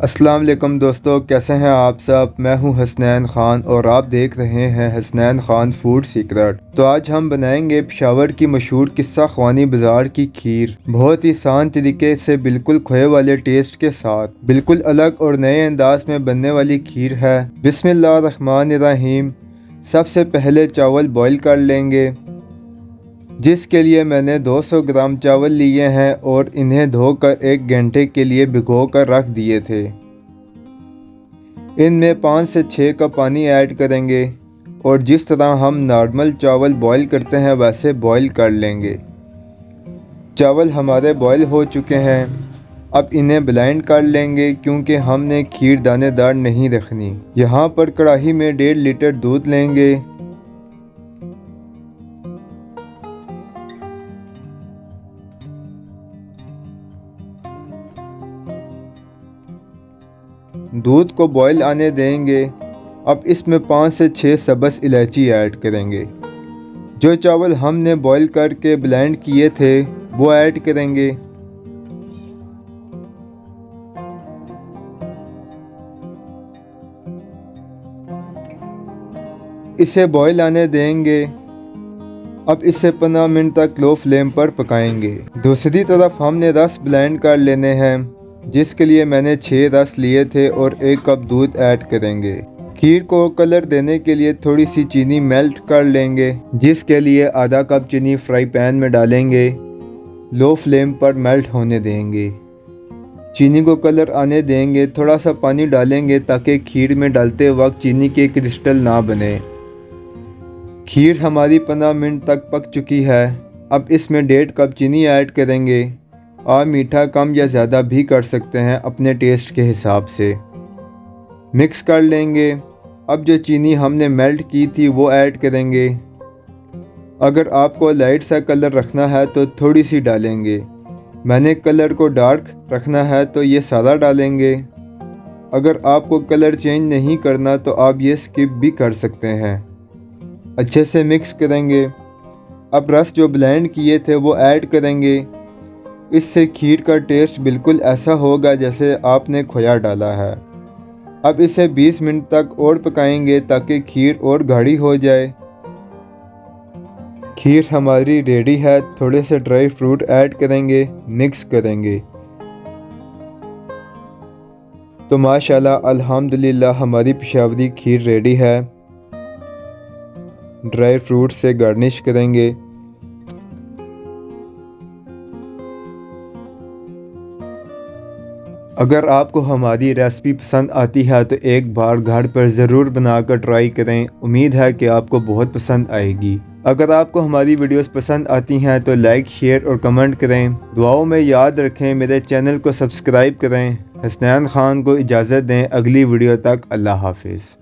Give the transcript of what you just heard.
अस्सलाम वालेकुम दोस्तों, कैसे हैं आप सब। मैं हूं हसनैन ख़ान और आप देख रहे हैं हसनैन ख़ान फूड सीक्रेट। तो आज हम बनाएंगे पेशावर की मशहूर किस्सा ख्वानी बाज़ार की खीर, बहुत ही आसान तरीके से, बिल्कुल खोए वाले टेस्ट के साथ, बिल्कुल अलग और नए अंदाज में बनने वाली खीर है। बिस्मिल्लाहिर्रहमानिर्रहीम। सबसे पहले चावल बॉईल कर लेंगे, जिसके लिए मैंने 200 ग्राम चावल लिए हैं और इन्हें धोकर 1 घंटे के लिए भिगो कर रख दिए थे। इनमें 5 से 6 कप पानी ऐड करेंगे और जिस तरह हम नॉर्मल चावल बॉईल करते हैं वैसे बॉईल कर लेंगे। चावल हमारे बॉईल हो चुके हैं, अब इन्हें ब्लेंड कर लेंगे क्योंकि हमने खीर दानेदार नहीं रखनी। यहाँ पर कढ़ाई में 1.5 लीटर दूध लेंगे। दूध को बॉईल आने देंगे। अब इसमें 5 से 6 सब्ज़ इलायची ऐड करेंगे। जो चावल हमने बॉईल करके ब्लेंड किए थे वो ऐड करेंगे। इसे बॉईल आने देंगे। अब इसे 15 मिनट तक लो फ्लेम पर पकाएंगे। दूसरी तरफ हमने रस ब्लेंड कर लेने हैं, जिसके लिए मैंने 6 रस लिए थे और 1 कप दूध ऐड करेंगे। खीर को कलर देने के लिए थोड़ी सी चीनी मेल्ट कर लेंगे, जिसके लिए आधा कप चीनी फ्राई पैन में डालेंगे। लो फ्लेम पर मेल्ट होने देंगे। चीनी को कलर आने देंगे। थोड़ा सा पानी डालेंगे ताकि खीर में डालते वक्त चीनी के क्रिस्टल ना बने। खीर हमारी 15 मिनट तक पक चुकी है। अब इसमें 1.5 कप चीनी ऐड करेंगे। आप मीठा कम या ज़्यादा भी कर सकते हैं अपने टेस्ट के हिसाब से। मिक्स कर लेंगे। अब जो चीनी हमने मेल्ट की थी वो ऐड करेंगे। अगर आपको लाइट सा कलर रखना है तो थोड़ी सी डालेंगे। मैंने कलर को डार्क रखना है तो ये सारा डालेंगे। अगर आपको कलर चेंज नहीं करना तो आप ये स्किप भी कर सकते हैं। अच्छे से मिक्स करेंगे। अब रस जो ब्लेंड किए थे वो ऐड करेंगे। इससे खीर का टेस्ट बिल्कुल ऐसा होगा जैसे आपने खोया डाला है। अब इसे 20 मिनट तक और पकाएंगे ताकि खीर और गाढ़ी हो जाए। खीर हमारी रेडी है। थोड़े से ड्राई फ्रूट ऐड करेंगे, मिक्स करेंगे। तो माशाल्लाह अल्हम्दुलिल्लाह हमारी पेशावरी खीर रेडी है। ड्राई फ्रूट से गार्निश करेंगे। अगर आपको हमारी रेसिपी पसंद आती है तो एक बार घर पर ज़रूर बनाकर ट्राई करें। उम्मीद है कि आपको बहुत पसंद आएगी। अगर आपको हमारी वीडियोस पसंद आती हैं तो लाइक, शेयर और कमेंट करें। दुआओं में याद रखें। मेरे चैनल को सब्सक्राइब करें। हसनैन ख़ान को इजाज़त दें। अगली वीडियो तक अल्लाह हाफिज़।